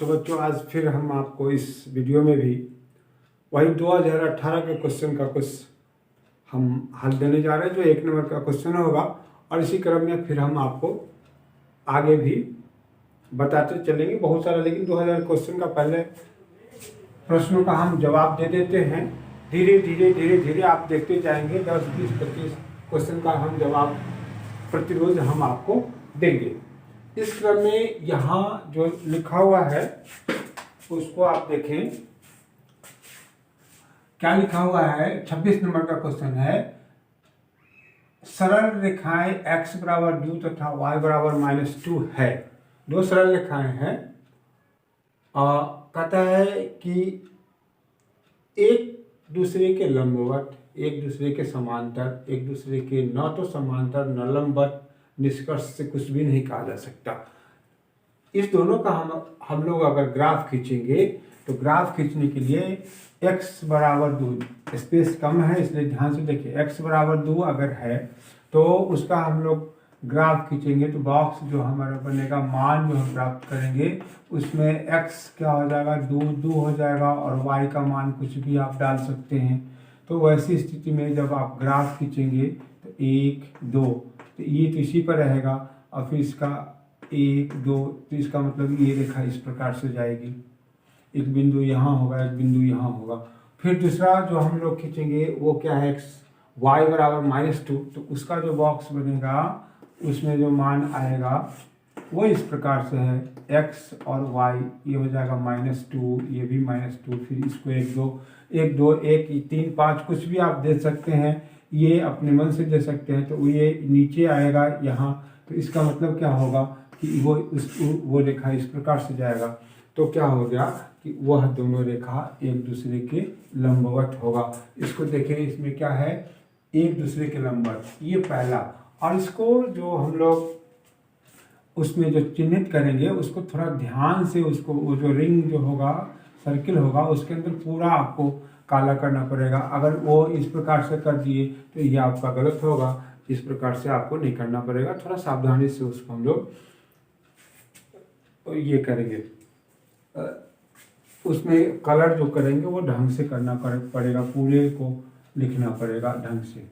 तो बच्चों आज फिर हम आपको इस वीडियो में भी वही 2018 के क्वेश्चन का कुछ हम हल देने जा रहे हैं, जो 1 नंबर का क्वेश्चन होगा। और इसी क्रम में फिर हम आपको आगे भी बताते चलेंगे बहुत सारा, लेकिन 2000 क्वेश्चन का पहले प्रश्नों का हम जवाब दे देते हैं। धीरे धीरे आप देखते जाएंगे। 10, 20, 25 क्वेश्चन का हम जवाब प्रतिरोज हम आपको देंगे। इस क्रम में यहाँ जो लिखा हुआ है उसको आप देखें, क्या लिखा हुआ है। 26 नंबर का क्वेश्चन है, सरल रेखाएं x बराबर 2 तथा y बराबर -2 है। दो सरल रेखाएं हैं। कहता है कि एक दूसरे के लंबवत, एक दूसरे के समांतर, एक दूसरे के न तो समांतर न लंबवत, निष्कर्ष से कुछ भी नहीं कहा जा सकता। इस दोनों का हम लोग अगर ग्राफ खींचेंगे तो ग्राफ खींचने के लिए x बराबर 2, स्पेस कम है इसलिए ध्यान से देखिए। x बराबर 2 अगर है तो उसका हम लोग ग्राफ खींचेंगे तो बॉक्स जो हमारा बनेगा, मान जो हम प्राप्त करेंगे उसमें x क्या हो जाएगा, 2 हो जाएगा और y का मान कुछ भी आप डाल सकते हैं। तो वैसी स्थिति में जब आप ग्राफ खींचेंगे तो 1, 2 तो ये तो इसी पर रहेगा और फिर इसका 1, 2 तो इसका मतलब ये रेखा इस प्रकार से जाएगी। एक बिंदु यहाँ होगा, एक बिंदु यहाँ होगा। फिर दूसरा जो हम लोग खींचेंगे वो क्या है, y बराबर -2 तो उसका जो बॉक्स बनेगा उसमें जो मान आएगा वो इस प्रकार से है, x और y ये हो जाएगा -2, ये भी -2, फिर इसको 1, 2, 1, 2, 1, 3, 5 कुछ भी आप दे सकते हैं, ये अपने मन से दे सकते हैं। तो ये नीचे आएगा यहाँ, तो इसका मतलब क्या होगा कि वो रेखा इस प्रकार से जाएगा। तो क्या हो गया कि वह दोनों रेखा एक दूसरे के लंबवत होगा। इसको देखिए, इसमें क्या है, एक दूसरे के लंबवत, ये पहला। और इसको जो हम लोग उसमें जो चिन्हित करेंगे उसको थोड़ा ध्यान से, उसको वो जो रिंग जो होगा, सर्किल होगा, उसके अंदर पूरा आपको काला करना पड़ेगा। अगर वो इस प्रकार से कर दिए तो ये आपका गलत होगा। इस प्रकार से आपको नहीं करना पड़ेगा, थोड़ा सावधानी से उसको हम लोग ये करेंगे। उसमें कलर जो करेंगे वो ढंग से करना पड़ेगा, पूरे को लिखना पड़ेगा ढंग से।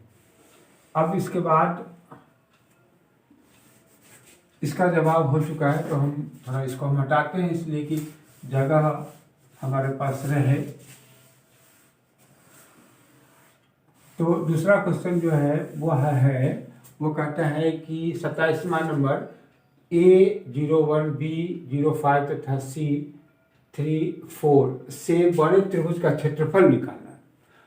अब इसके बाद इसका जवाब हो चुका है तो हम थोड़ा इसको हम हटाते हैं इसलिए कि जगह हमारे पास रहे। तो दूसरा क्वेश्चन जो है वो कहता है कि 27वां नंबर A01, B05 तथा C34 से बने त्रिभुज का क्षेत्रफल निकालना है।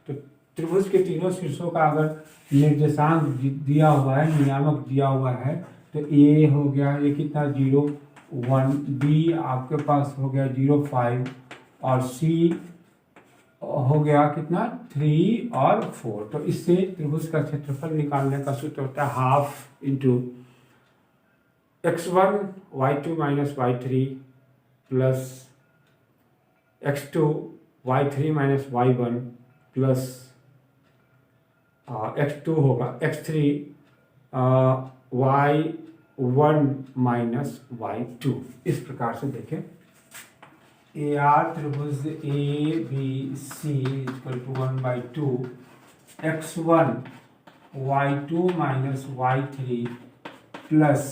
तो त्रिभुज के तीनों शीर्षों का अगर निर्देशांक दिया हुआ है, नियामक दिया हुआ है, तो A हो गया, ये कितना 0, 1, B आपके पास हो गया 0, 5 और C हो गया कितना 3 और 4। तो इससे त्रिभुज का क्षेत्रफल निकालने का सूत्र होता है half into x1 y2 - y3 plus x2 y3 - y1 plus x2 होगा x3 y1 - y2। इस प्रकार से देखें, AR त्रिभुज ABC = 1/2 x1 y2 - y3 plus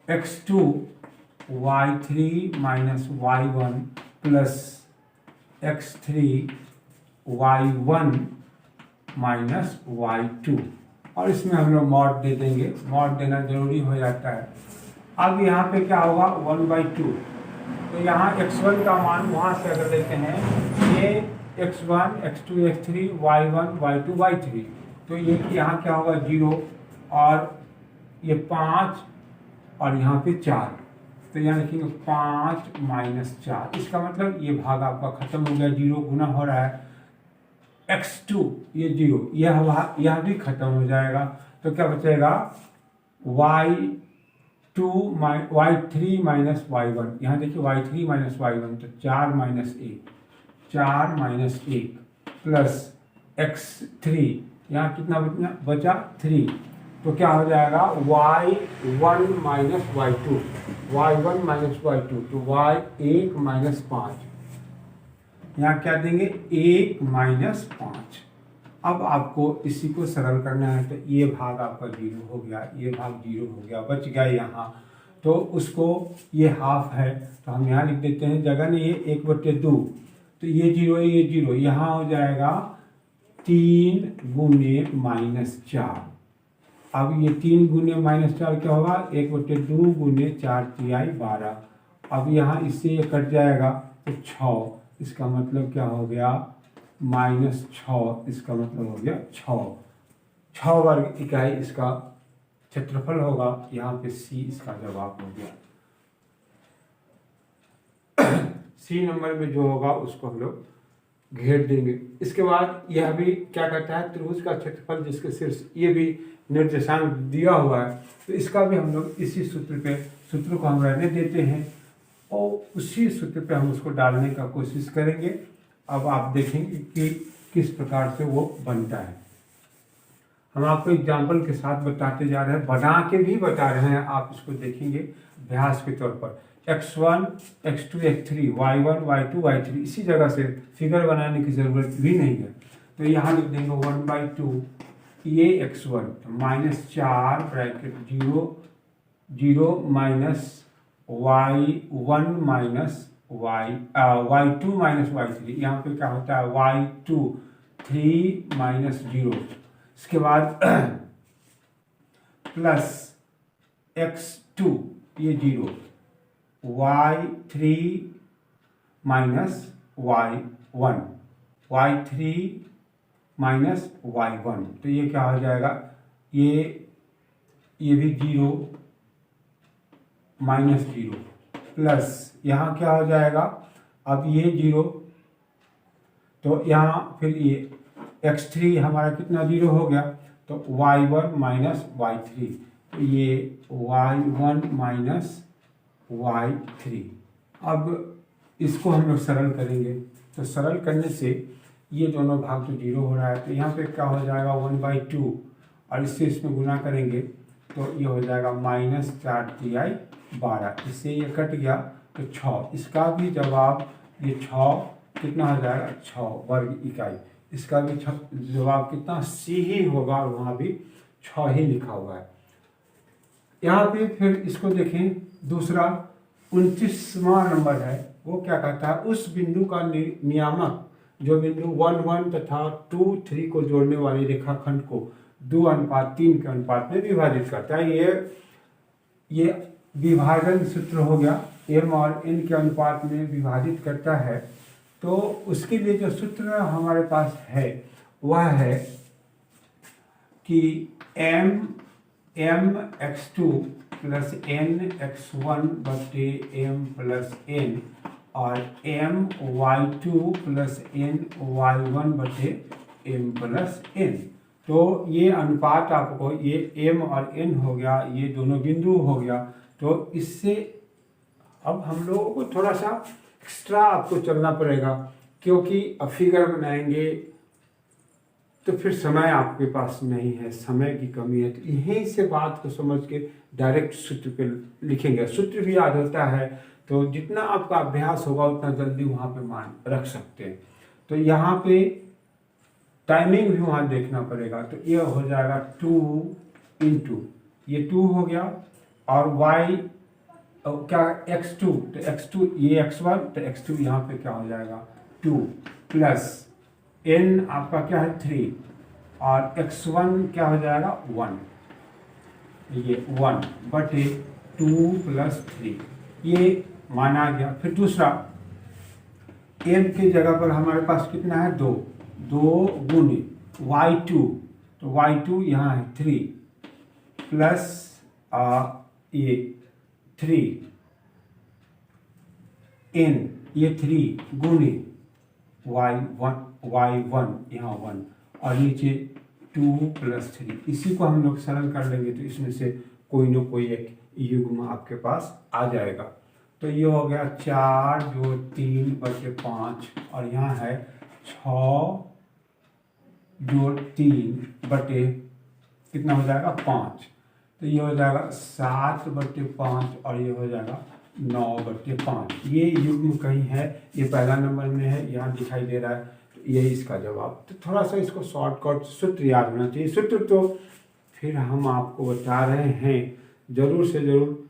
x2 y3 - y1 plus x3 y1 - y2। और इसमें हम लोग मॉड दे देंगे, मॉड देना जरूरी हो जाता है। अब यहाँ पे क्या होगा 1/2, तो यहाँ x1 का मान वहाँ से अगर लेते हैं, ये x1 x2 x3 y1 y2 y3, तो ये यहाँ क्या होगा 0 और ये 5 और यहाँ पे 4, तो यहाँ लिखेंगे 5 - 4। इसका मतलब ये भाग आपका खत्म हो गया, 0 गुना हो रहा है, x2 ये 0, यह भी खत्म हो जाएगा। तो क्या बचेगा y3 - y1, यहाँ देखिए y3 - y1, तो 4 - 1 प्लस x3, यहाँ कितना बचा 3 तो क्या हो जाएगा y1 minus y2, y1 minus y2, तो y1 माइनस 5, यहाँ क्या देंगे 1 माइनस 5। अब आपको इसी को सरल करना है, तो ये भाग आपका 0 हो गया, ये भाग 0 हो गया, बच गया यहाँ, तो उसको ये हाफ है तो हम यहाँ लिख देते हैं, जगह नहीं है 1/2, तो ये 0 है, ये 0, यहाँ हो जाएगा 3 गुने -4। अब ये 3 गुने -4 क्या होगा, 1/2 गुने 4 तिहाई 12। अब यहाँ इससे ये कट जाएगा तो 6, इसका मतलब क्या हो गया -6, इसका मतलब हो गया 6 वर्ग इकाई इसका क्षेत्रफल होगा। यहाँ पे सी इसका जवाब हो गया। सी नंबर में जो होगा उसको हम लोग घेर देंगे। इसके बाद यह भी क्या कहता है, त्रिभुज का क्षेत्रफल जिसके शीर्ष ये भी निर्देशांक दिया हुआ है, तो इसका भी हम लोग इसी सूत्र को हम रहने देते हैं और उसी सूत्र पे हम उसको डालने का कोशिश करेंगे। अब आप देखेंगे कि किस प्रकार से वो बनता है। हम आपको एग्जाम्पल के साथ बताते जा रहे हैं, बना के भी बता रहे हैं, आप इसको देखेंगे अभ्यास के तौर पर। x1 x2 x3 y1 y2 y3, इसी जगह से फिगर बनाने की ज़रूरत भी नहीं है। तो यहाँ लिख देंगे 1/2 ये x1 -4 bracket 0 0 minus y1 minus y2 minus y3, यहाँ पे क्या होता है y2 3 माइनस 0, इसके बाद प्लस x2 ये 0 y3 minus y1 y3 minus y1, तो ये क्या हो जाएगा, ये भी 0 -0 प्लस यहाँ क्या हो जाएगा, अब ये 0, तो यहाँ फिर ये x3 हमारा कितना 0 हो गया, तो y1 माइनस y3, तो ये y1 माइनस y3। अब इसको हम लोग सरल करेंगे, तो सरल करने से ये दोनों भाग तो 0 हो रहा है, तो यहाँ पे क्या हो जाएगा 1/2 और इससे इसमें गुना करेंगे तो ये हो जाएगा -4 तिहाई 12, इससे ये कट गया तो 6, इसका भी जवाब ये 6 कितना हो जाएगा 6 वर्ग इकाई, इसका भी जवाब कितना सी ही होगा और वहाँ भी 6 ही लिखा हुआ है। यहाँ पे फिर इसको देखें, दूसरा 29वां नंबर है, वो क्या कहता है, उस बिंदु का नियामक जो बिंदु 1 1 तथा 2 3 को जोड़ने वाले रेखाखंड को 2:3 के अनुपात में विभाजित करता है। ये विभाजन सूत्र हो गया, m और n के अनुपात में विभाजित करता है। तो उसके लिए जो सूत्र हमारे पास है वह है कि m x2 plus n x1 बटे m प्लस n और m y2 plus n y1 बटे m प्लस n। तो ये अनुपात आपको ये m और n हो गया, ये दोनों बिंदु हो गया। तो इससे अब हम लोगों को थोड़ा सा एक्स्ट्रा आपको चलना पड़ेगा, क्योंकि अब फिगर बनाएंगे तो फिर समय आपके पास नहीं है, समय की कमी है। तो यहीं से बात को समझ के डायरेक्ट सूत्र पे लिखेंगे, सूत्र भी याद होता है, तो जितना आपका अभ्यास होगा उतना जल्दी वहाँ पे मान रख सकते हैं। तो यहाँ पे टाइमिंग भी वहाँ देखना पड़ेगा, तो ये हो जाएगा 2 × ये 2 हो गया और y क्या x2, तो x2 ये x1, तो x2 यहाँ पे क्या हो जाएगा 2 प्लस n आपका क्या है 3 और x1 क्या हो जाएगा 1, ये 1 बटे 2 प्लस 3, ये माना गया। फिर दूसरा n की जगह पर हमारे पास कितना है 2 गुने y2, तो y2 यहाँ है 3 प्लस ये 3 n ये 3 गुने y1 यहाँ 1 और नीचे 2 प्लस 3, इसी को हम लोग सरल कर लेंगे तो इसमें से कोई न कोई एक युग्म आपके पास आ जाएगा। तो ये हो गया 4 जो 3 बटे 5 और यहाँ है 6 जो 3 बटे कितना हो जाएगा 5। तो ये हो जाएगा 7/5 और ये हो जाएगा 9/5। ये युग्म कहीं है, ये पहला नंबर में है, यहाँ दिखाई दे रहा है, तो यही इसका जवाब। तो थोड़ा सा इसको शॉर्टकट सूत्र याद होना चाहिए। सूत्र तो फिर हम आपको बता रहे हैं, जरूर से जरूर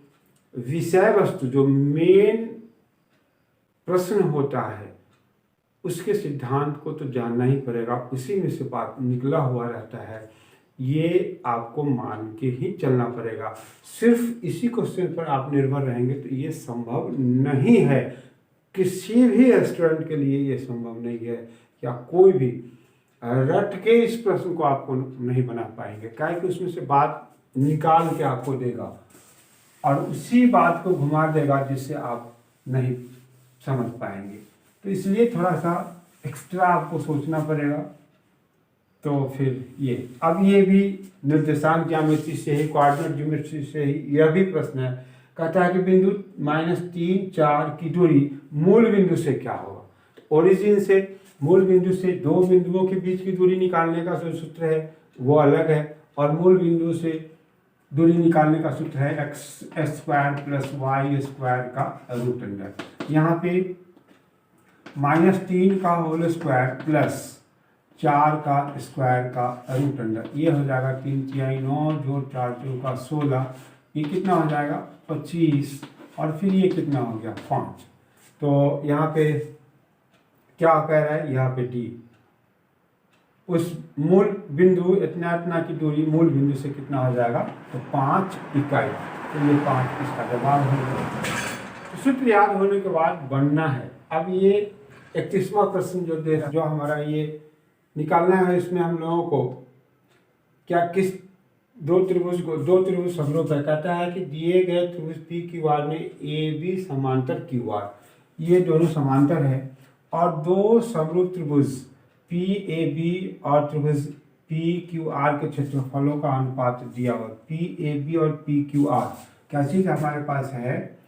विषय वस्तु जो मेन प्रश्न होता है उसके सिद्धांत को तो जानना ही पड़ेगा, उसी में से बात निकला हुआ रहता है, ये आपको मान के ही चलना पड़ेगा। सिर्फ इसी क्वेश्चन पर आप निर्भर रहेंगे तो ये संभव नहीं है, किसी भी स्टूडेंट के लिए ये संभव नहीं है, या कोई भी रट के इस प्रश्न को आपको नहीं बना पाएंगे, क्या कि उसमें से बात निकाल के आपको देगा और उसी बात को घुमा देगा जिससे आप नहीं समझ पाएंगे। तो इसलिए थोड़ा सा एक्स्ट्रा आपको सोचना पड़ेगा। तो फिर ये अब ये भी निर्देशांक ज्यामिति से ही, कोऑर्डिनेट ज्योमेट्री से ही यह भी प्रश्न है। कहता है कि बिंदु -3, 4 की दूरी मूल बिंदु से क्या होगा। तो ओरिजिन से मूल बिंदु से दो बिंदुओं के बीच की दूरी निकालने का जो सूत्र है वो अलग है, और मूल बिंदु से दूरी निकालने का सूत्र है x² + y² का रूट अंडर। यहाँ पे -3 का होल स्क्वायर प्लस 4 का स्क्वायर का रूट अंडर, ये हो जाएगा 3 तिहाई 9 जोड़ 4 चौका 16, ये कितना हो जाएगा 25, और फिर ये कितना हो गया 5। तो यहाँ पे क्या कह रहा है, यहाँ पे डी उस मूल बिंदु इतना की दूरी मूल बिंदु से कितना हो जाएगा, तो 5 इकाई। तो ये 5 इसका जवाब हो गया। तो सूत्र याद होने के बाद बनना है। अब ये 31वां प्रश्न जो दे रहा, जो हमारा ये निकालना है, इसमें हम लोगों को क्या किस दो त्रिभुज समरूप है। कहता है कि दिए गए त्रिभुज पी क्यू आर में ए बी समांतर क्यू आर, ये दोनों समांतर है, और दो समरूप त्रिभुज पी ए बी और त्रिभुज पी क्यू आर के क्षेत्रफलों का अनुपात दिया हुआ। पी ए बी और पी क्यू आर क्या चीज हमारे पास है,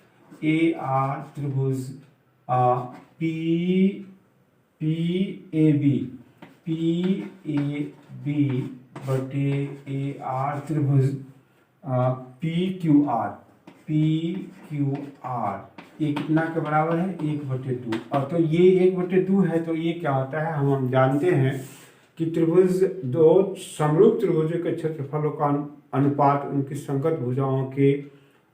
ए आर त्रिभुज पी ए बी बटे ए आर त्रिभुज पी क्यू आर, ये कितना के बराबर है 1/2। और तो ये 1/2 है, तो ये क्या होता है, हम जानते हैं कि त्रिभुज दो समरूप त्रिभुजों के क्षेत्रफलों का अनुपात उनकी संगत भुजाओं के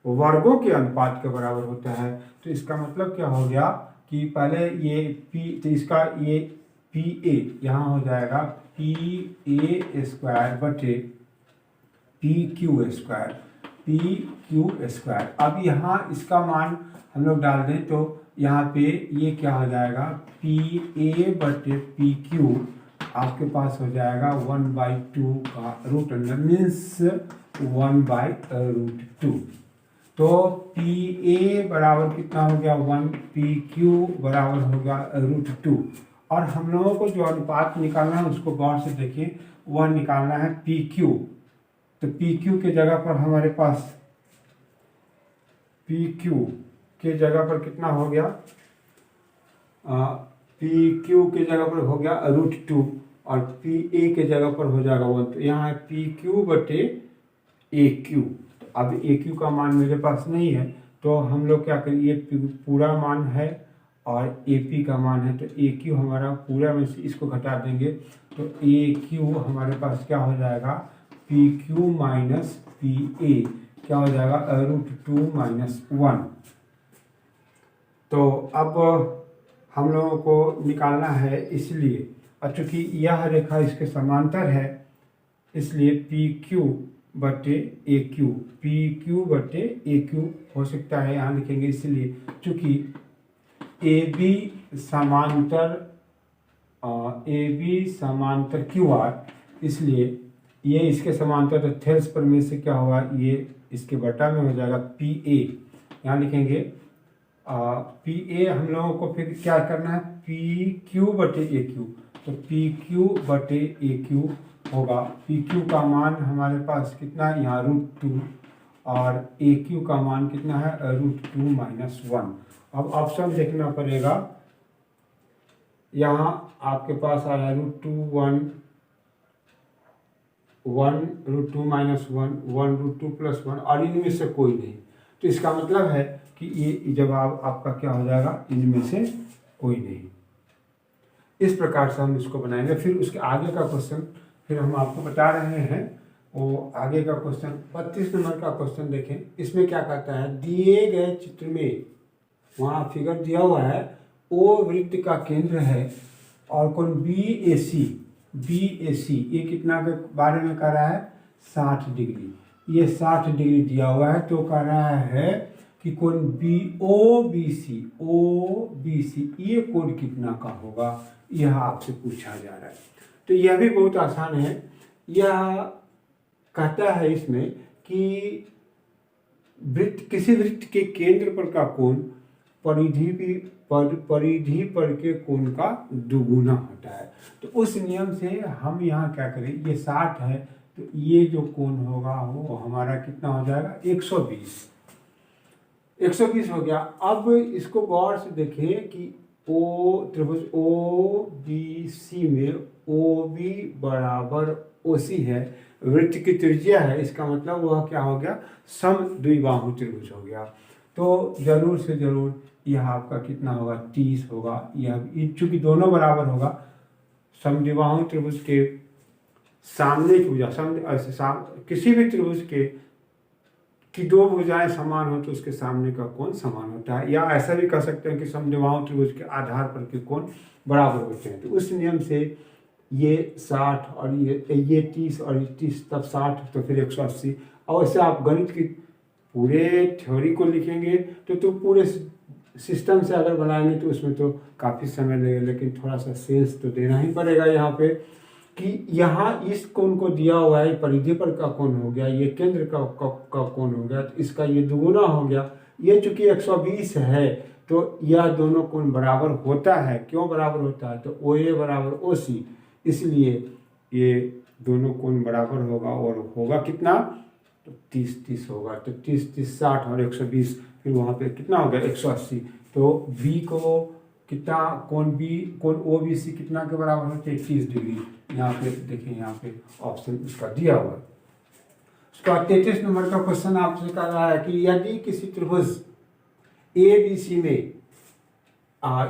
वर्गों के अनुपात के बराबर होता है। तो इसका मतलब क्या हो गया कि पहले ये पी, तो इसका ये पी ए यहाँ हो जाएगा PA² बटे PQ²। अब यहाँ इसका मान हम लोग डाल दें तो यहाँ पे ये क्या हो जाएगा, PA बटे PQ आपके पास हो जाएगा 1/2 का रूट अंडर, मीन्स 1/√2। तो PA बराबर कितना हो गया 1, PQ बराबर होगा √2। और हम लोगों को जो अनुपात निकालना है उसको गौर से देखिए, वह निकालना है PQ। तो PQ के जगह पर हमारे पास PQ के जगह पर कितना हो गया, PQ के जगह पर हो गया √2 और PA के जगह पर हो जाएगा 1। तो यहाँ है PQ बटे AQ। तो अब AQ का मान मेरे पास नहीं है, तो हम लोग क्या करें, ये पूरा मान है और AP का मान है, तो AQ हमारा पूरा में से इसको घटा देंगे, तो AQ हमारे पास क्या हो जाएगा, PQ माइनस PA क्या हो जाएगा √2 - 1। तो अब हम लोगों को निकालना है, इसलिए और चूँकि यह रेखा इसके समांतर है, इसलिए PQ बटे AQ हो सकता है, यहाँ लिखेंगे, इसलिए चूँकि AB समांतर QR, इसलिए ये इसके समांतर, तो थेल्स प्रमेय से क्या होगा, ये इसके बटा में हो जाएगा PA, यहाँ लिखेंगे PA। हम लोगों को फिर क्या करना है, PQ बटे AQ, तो PQ बटे AQ होगा। PQ का मान हमारे पास कितना है यहाँ √2 और AQ का मान कितना है √2 - 1। अब ऑप्शन देखना पड़ेगा, यहाँ आपके पास आ रहा है √2 1 1√2 माइनस 1, 1√2 प्लस 1, और इनमें से कोई नहीं। तो इसका मतलब है कि ये जवाब आपका क्या हो जाएगा, इनमें से कोई नहीं। इस प्रकार से हम इसको बनाएंगे। फिर उसके आगे का क्वेश्चन फिर हम आपको बता रहे हैं। वो आगे का क्वेश्चन 32 नंबर का क्वेश्चन देखें। इसमें क्या कहता है, दिए गए चित्र में, वहाँ फिगर दिया हुआ है, ओ वृत्त का केंद्र है और कोण BAC ये कितना के बारे में कह रहा है, 60 डिग्री। ये 60 डिग्री दिया हुआ है, तो कह रहा है कि कोण OBC ये कोण कितना का होगा, यह आपसे पूछा जा रहा है। तो यह भी बहुत आसान है। यह कहता है इसमें कि किसी वृत्त के केंद्र पर का कोण परिधि पर के कोण का दुगुना होता है। तो उस नियम से हम यहाँ क्या करें, ये 60 है, तो ये जो कोण होगा वो हमारा कितना हो जाएगा, 120 हो गया। अब इसको गौर से देखें कि त्रिभुज OBC में OB बराबर OC है, वृत्त की त्रिज्या है, इसका मतलब वह क्या हो गया, समद्विबाहु त्रिभुज हो गया। तो जरूर से जरूर यह आपका कितना होगा, 30 होगा। यह चूंकि दोनों बराबर होगा, समद्विबाहु त्रिभुज के सामने की भुजा किसी भी त्रिभुज की दो भुजाएं समान हो तो उसके सामने का कोण समान होता है। या ऐसा भी कह सकते हैं कि समद्विबाहु त्रिभुज के आधार पर के कोण बराबर होते हैं। तो उस नियम से ये 60 और ये 30 और 30, तब 60 तो फिर 180। और ऐसे आप गणित की पूरे थ्योरी को लिखेंगे तो पूरे सिस्टम से अगर बनाएंगे तो उसमें तो काफ़ी समय लगेगा, लेकिन थोड़ा सा सेंस तो देना ही पड़ेगा यहाँ पे कि यहाँ इस कोण को दिया हुआ है, परिधि पर का कोण हो गया, ये केंद्र का कोण हो गया, तो इसका ये दुगुना हो गया। ये चूंकि 120 है तो यह दोनों कोण बराबर होता है। क्यों बराबर होता है, तो OA बराबर OC, इसलिए ये दोनों कोण बराबर होगा। और होगा कितना, तो 30 होगा। तो 30 60 और 120, फिर वहाँ पे कितना हो गया, 180। तो B को कितना, कोण OBC कितना के बराबर होते हैं, 30 डिग्री। यहाँ पे देखिए, यहाँ पे ऑप्शन इसका दिया हुआ है। उसका 33 नंबर का क्वेश्चन आपसे कह रहा है कि यदि किसी त्रिभुज ABC में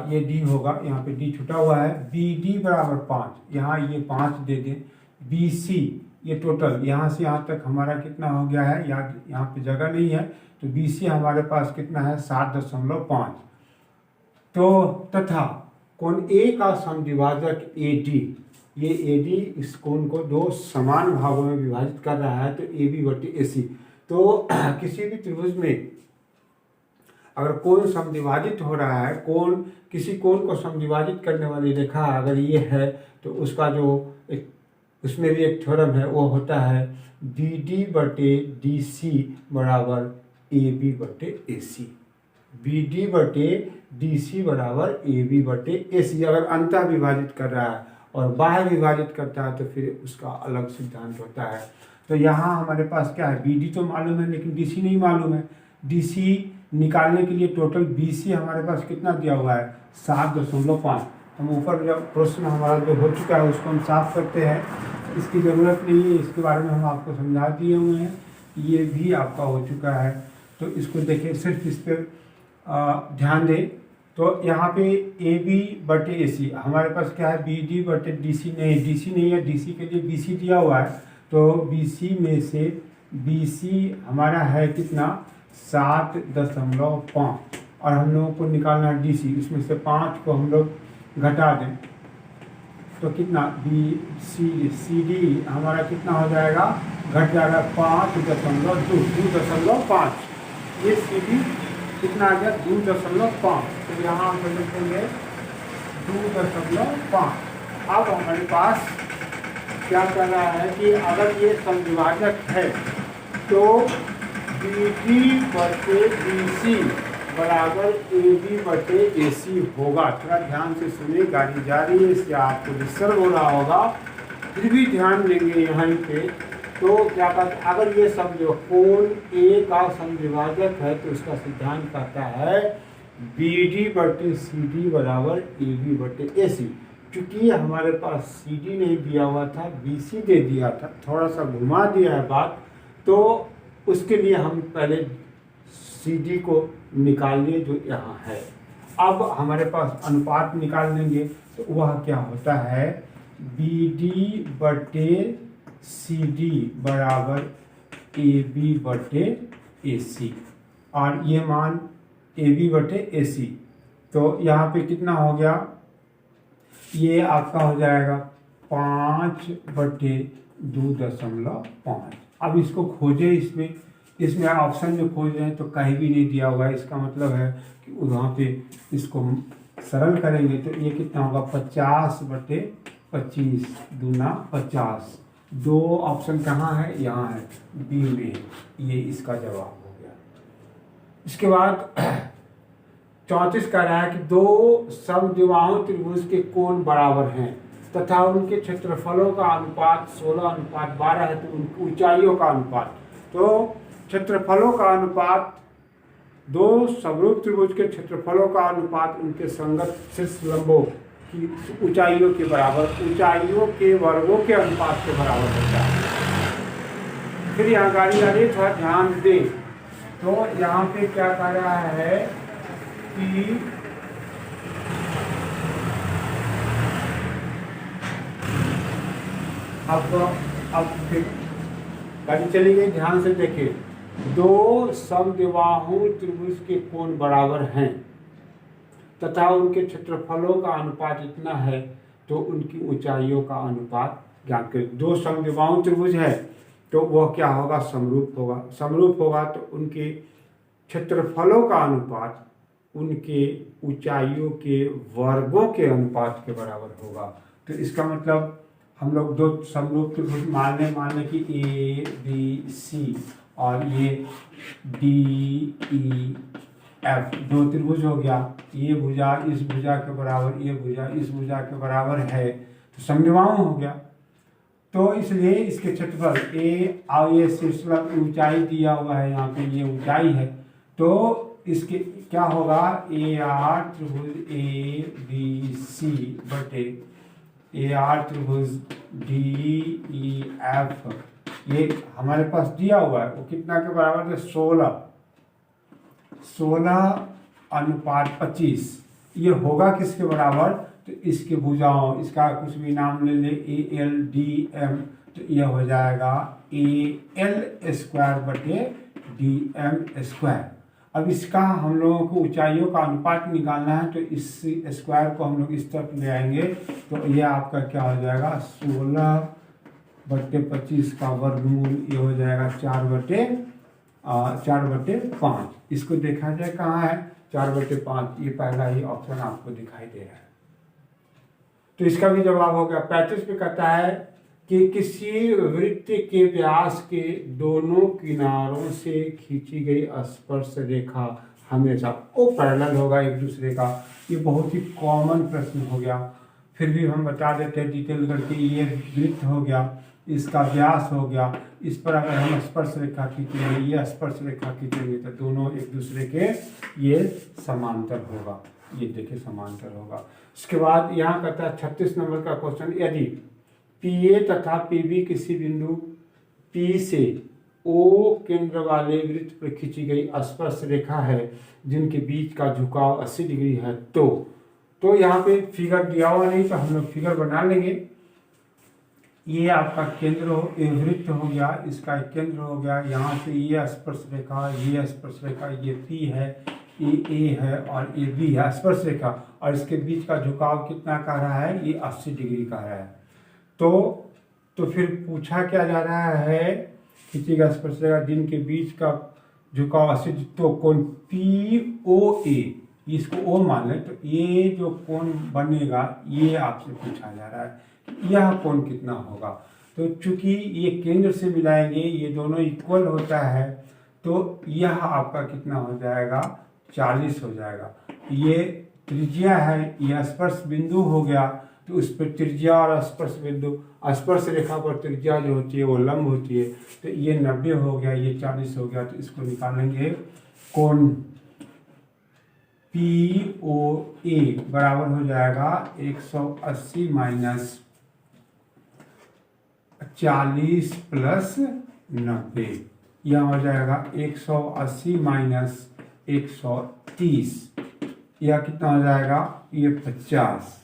ये D होगा, यहाँ पे D छुटा हुआ है, BD बराबर 5, यहाँ ये 5 दे दें, BC ये टोटल यहाँ से यहाँ तक हमारा कितना हो गया है, यहाँ पे जगह नहीं है, तो BC हमारे पास कितना है, 7.5। तो तथा कोण A का समद्विभाजक AD, ये AD इस कोण को दो समान भागों में विभाजित कर रहा है, तो AB/AC। तो किसी भी त्रिभुज में अगर कोण समद्विभाजित हो रहा है, किसी कोण को समद्विभाजित करने वाली रेखा अगर ये है, तो उसका जो उसमें भी एक थ्योरम है, वो होता है BD/DC बराबर AB/AC। BD/DC बराबर AB/AC। अगर अंतः विभाजित कर रहा है और बाह्य विभाजित करता है तो फिर उसका अलग सिद्धांत होता है। तो यहाँ हमारे पास क्या है, BD तो मालूम है लेकिन DC नहीं मालूम है। DC निकालने के लिए टोटल BC हमारे पास कितना दिया हुआ है, 7.5। हम ऊपर जब प्रश्न हमारा जो हो चुका है उसको हम साफ करते हैं, इसकी ज़रूरत नहीं है, इसके बारे में हम आपको समझा दिए हुए हैं। ये भी आपका हो चुका है, तो इसको देखिए, सिर्फ इस पर ध्यान दें। तो यहाँ पे AB/AC हमारे पास क्या है, BD/DC नहीं, DC नहीं है, DC के लिए BC दिया हुआ है, तो BC में से BC हमारा है कितना, 7.5, और हम लोगों को निकालना है DC, इसमें से 5 को हम लोग घटा दें तो कितना, CD हमारा कितना हो जाएगा, घट जाएगा 2.5। ये CD कितना आ गया, 2.5। तो यहाँ हम लिखेंगे 2.5। अब हमारे पास क्या कर रहा है कि अगर ये समद्विभाजक है तो BD/DC बराबर AB/AC होगा। थोड़ा ध्यान से सुनिए, गाड़ी जा रही है इससे आपको डिस्टर्ब हो रहा होगा, फिर भी ध्यान देंगे यहाँ पे। तो क्या कहते हैं, अगर ये कोण A का समद्विभाजक है तो उसका सिद्धांत कहता है BD/CD बराबर AB/AC। चूंकि हमारे पास सी डी नहीं दिया हुआ था, बी सी दे दिया था, थोड़ा सा घुमा दिया है बात, तो उसके लिए हम पहले सी डी को निकाल लिए जो यहाँ है। अब हमारे पास अनुपात निकाल लेंगे, तो वह क्या होता है, बी डी बटे सी डी बराबर ए बी बटे ए सी, और ये मान ए बी बटे ए सी। तो यहाँ पे कितना हो गया, ये आपका हो जाएगा 5/2.5। अब इसको खोजे, इसमें ऑप्शन में खोज रहे हैं तो कहीं भी नहीं दिया हुआ है, इसका मतलब है कि वहाँ पे इसको सरल करेंगे तो ये कितना होगा, 50/25 दूना 50। दो ऑप्शन कहाँ है, यहाँ है बी में, ये इसका जवाब हो गया। इसके बाद 34 कह रहा है कि दो समद्विबाहु त्रिभुज के कोण बराबर हैं तथा उनके क्षेत्रफलों का अनुपात 16:12 है, तो उनकी ऊंचाइयों का अनुपात। तो क्षेत्रफलों का अनुपात, दो समरूप त्रिभुज के क्षेत्रफलों का अनुपात उनके संगत शीर्ष लंबों की ऊंचाइयों के बराबर, ऊंचाइयों के वर्गों के अनुपात के बराबर होता है। फिर यहाँ गाड़ी आ रही, थोड़ा ध्यान दें, तो यहाँ पे क्या कह रहा है कि अब गाड़ी चली गई, ध्यान से देखिए, दो समद्विबाहु त्रिभुज के कोण बराबर हैं तथा उनके क्षेत्रफलों का अनुपात इतना है, तो उनकी ऊंचाइयों का अनुपात ज्ञात करें। दो समद्विबाहु त्रिभुज है तो वह क्या होगा, समरूप होगा। समरूप होगा तो उनके क्षेत्रफलों का अनुपात उनके ऊंचाइयों के वर्गों के अनुपात के बराबर होगा। तो इसका मतलब हम लोग दो समरूप त्रिभुज मान लें कि ए बी सी और ये डी ई एफ, दो त्रिभुज हो गया। ये भुजा इस भुजा के बराबर, ये भुजा इस भुजा के बराबर है, तो समद्विबाहु हो गया। तो इसलिए इसके क्षेत्रफल ए और ये शीर्ष ऊंचाई दिया हुआ है, यहाँ पे ये ऊंचाई है, तो इसके क्या होगा, ए आर त्रिभुज ए बी सी बटे ए आर त्रिभुज डी ई एफ, ये हमारे पास दिया हुआ है, वो कितना के बराबर है, 16:25। ये होगा किसके बराबर, तो इसके भुजाओं, इसका कुछ भी नाम ले ले, ए एल डी एम, तो यह हो जाएगा ए एल स्क्वायर बटे डी एम स्क्वायर। अब इसका हम लोगों को ऊंचाइयों का अनुपात निकालना है, तो इस स्क्वायर को हम लोग इस तरफ ले आएंगे, तो ये आपका क्या हो जाएगा, 16/25 का वर्गमूल, ये हो जाएगा 4/5। इसको देखा जाए कहाँ है, 4/5, ये पहला ही ऑप्शन आपको दिखाई दे रहा है। तो इसका भी जवाब हो गया। 35 पे कहता है कि किसी वृत्त के व्यास के दोनों किनारों से खींची गई स्पर्श रेखा हमेशा वो पैरेलल होगा एक दूसरे का। ये बहुत ही कॉमन प्रश्न हो गया, फिर भी हम बता देते हैं डिटेल करके। ये वृत्त हो गया, इसका व्यास हो गया, इस पर अगर हम स्पर्श रेखा खींचेंगे, ये स्पर्श रेखा खींचेंगे, तो दोनों एक दूसरे के ये समांतर होगा। ये देखिए समांतर होगा। इसके बाद यहाँ कहता है 36 नंबर का क्वेश्चन, यदि पी ए तथा पी बी किसी बिंदु पी से ओ केंद्र वाले वृत्त पर खींची गई स्पर्श रेखा है जिनके बीच का झुकाव 80 डिग्री है, तो यहाँ पे फिगर दिया हुआ नहीं, तो हम लोग फिगर बना लेंगे। ये आपका केंद्र हो, ये वृत्त हो गया, इसका एक केंद्र हो गया, यहाँ से ये स्पर्श रेखा, ये स्पर्श रेखा, ये पी है, ये ए है और ये बी है स्पर्श रेखा, और इसके बीच का झुकाव कितना कह रहा है, ये 80 डिग्री कह रहा है। तो फिर पूछा क्या जा रहा है, खींची गई स्पर्श रेखा जिनके बीच का झुकाव 80, तो कोण पी ओ ए, इसको ओ मान लें, तो ये जो कोण बनेगा ये आपसे पूछा जा रहा है, यह कोण कितना होगा। तो चूंकि ये केंद्र से मिलाएंगे, ये दोनों इक्वल होता है, तो यह आपका कितना हो जाएगा, 40 हो जाएगा। ये त्रिज्या है, यह स्पर्श बिंदु हो गया, तो उस पर त्रिज्या और स्पर्श बिंदु, स्पर्श रेखा पर त्रिज्या जो होती है वो लंब होती है, तो ये 90 हो गया, ये 40 हो गया, तो इसको निकालेंगे कोण POA बराबर हो जाएगा 180 माइनस 40 प्लस 90, यह हो जाएगा 180 माइनस 130, यह कितना हो जाएगा, ये 50।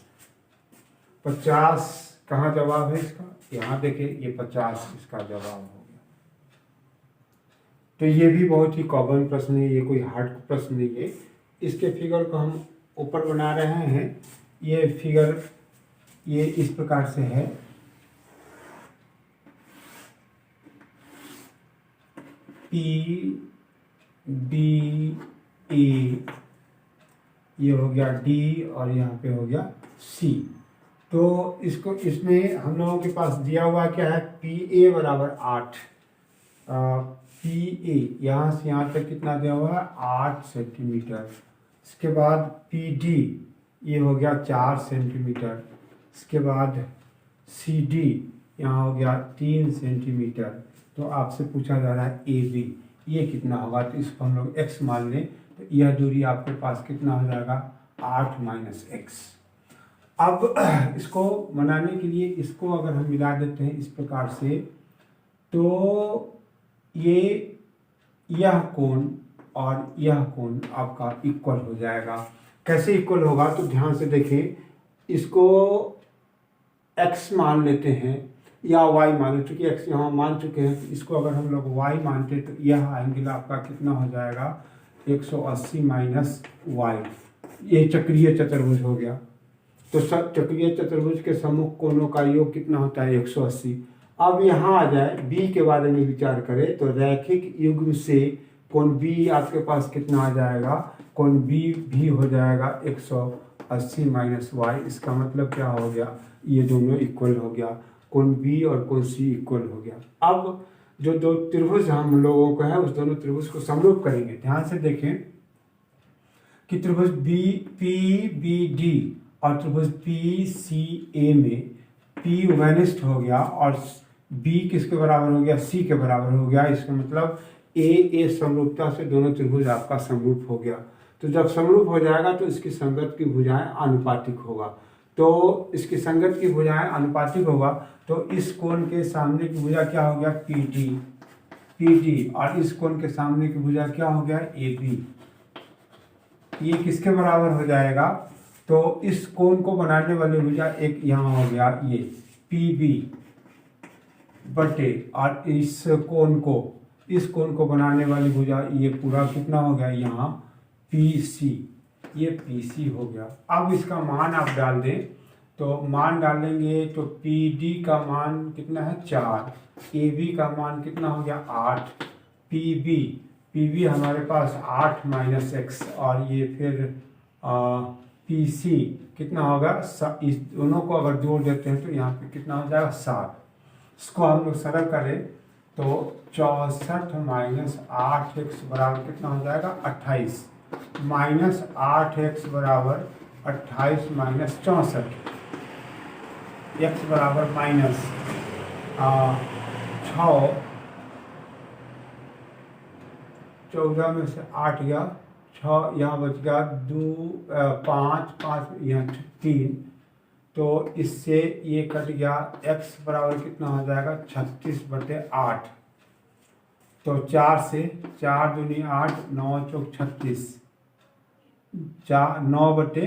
50 कहाँ जवाब है इसका, यहाँ देखिए ये 50 इसका जवाब हो गया। तो ये भी बहुत ही कॉमन प्रश्न है, ये कोई हार्ड प्रश्न नहीं है। इसके फिगर को हम ऊपर बना रहे हैं। ये फिगर ये इस प्रकार से है, PDA, ये हो गया D और यहाँ पे हो गया C। तो इसको इसमें हम लोगों के पास दिया हुआ क्या है, PA बराबर 8, PA यहाँ से यहाँ तक कितना दिया हुआ है, 8 सेंटीमीटर। इसके बाद PD ये हो गया 4 सेंटीमीटर। इसके बाद CD यहाँ हो गया 3 सेंटीमीटर। तो आपसे पूछा जा रहा है AB ये कितना होगा, तो इसको हम लोग x मान लें, तो यह दूरी आपके पास कितना हो जाएगा, 8 माइनस x। अब इसको बनाने के लिए इसको अगर हम मिला देते हैं इस प्रकार से, तो यह कोण और यह कोण आपका इक्वल हो जाएगा। कैसे इक्वल होगा, तो ध्यान से देखें, इसको x मान लेते हैं या y मान लेते, चूँकि x यहाँ मान चुके हैं, तो इसको अगर हम लोग y मानते तो यह एंगल आपका कितना हो जाएगा, 180 माइनस y। ये चक्रीय चतुर्भुज हो गया। तो सब चक्रीय चतुर्भुज के सम्मुख कोणों का योग कितना होता है, 180। अब यहाँ आ जाए b के बारे में विचार करें, तो रैखिक युग्म से कोण b आपके पास कितना आ जाएगा, कोण b भी हो जाएगा 180 माइनस y। इसका मतलब क्या हो गया, ये दोनों इक्वल हो गया, कोण b और कोण c इक्वल हो गया। अब जो दो त्रिभुज हम लोगों को है, उस दोनों त्रिभुज को समरूप करेंगे। ध्यान से देखें कि त्रिभुज PBD और त्रिभुज PCA में P वैनिस्ट हो गया और B किसके बराबर हो गया, C के बराबर हो गया। इसका मतलब A समरूपता से दोनों त्रिभुज आपका समरूप हो गया। तो जब समरूप हो जाएगा तो इसकी संगत की भुजाएं आनुपातिक होगा। तो इसकी संगत की भुजाएं आनुपातिक होगा, तो इस कोण के सामने की भुजा क्या हो गया, PD, और इस कोण के सामने की भुजा क्या हो गया, AB। ये किसके बराबर हो जाएगा, तो इस कोण को बनाने वाली भुजा एक यहाँ हो गया, ये PB बटे, और इस कोण को बनाने वाली भुजा ये पूरा कितना हो गया, यहाँ PC, ये PC हो गया। अब इसका मान आप डाल दें, तो मान डालेंगे तो PD का मान कितना है, 4, AB का मान कितना हो गया, 8, PB हमारे पास 8 माइनस x, और ये फिर PC कितना होगा, इस दोनों को अगर जोड़ देते हैं तो यहाँ पे कितना हो जाएगा, 7। इसको हम लोग सरल करें तो 64 माइनस 8x बराबर कितना हो जाएगा, 28, माइनस 8x बराबर 28 माइनस 64, x बराबर माइनस 6, 14 में से 8 गया, 6 यहाँ बच गया, 2 5 यहाँ 3, तो इससे ये कट गया, x बराबर कितना हो जाएगा, 36 बटे 8। तो 4 से 4 दूनी 8, 9 चौक 36, 9 बटे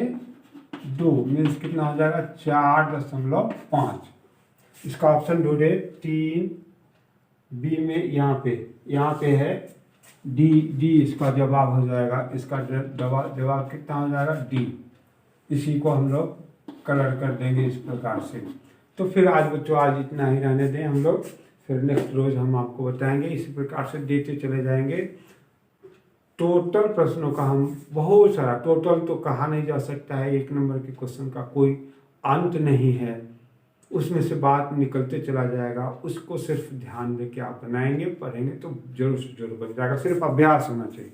2 मीन्स कितना हो जाएगा, 4.5। इसका ऑप्शन ढूंढे 3B में, यहाँ पे है D इसका जवाब हो जाएगा। इसका जवाब कितना हो जाएगा, D। इसी को हम लोग कलर कर देंगे इस प्रकार से। तो फिर आज बच्चों आज इतना ही रहने दें, हम लोग फिर नेक्स्ट रोज हम आपको बताएंगे। इसी प्रकार से देते चले जाएंगे। टोटल प्रश्नों का हम बहुत सारा, टोटल तो कहा नहीं जा सकता है, 1 नंबर के क्वेश्चन का कोई अंत नहीं है, उसमें से बात निकलते चला जाएगा। उसको सिर्फ ध्यान दे के आप बनाएंगे, पढ़ेंगे तो जरूर से जरूर बन जाएगा। सिर्फ अभ्यास होना चाहिए।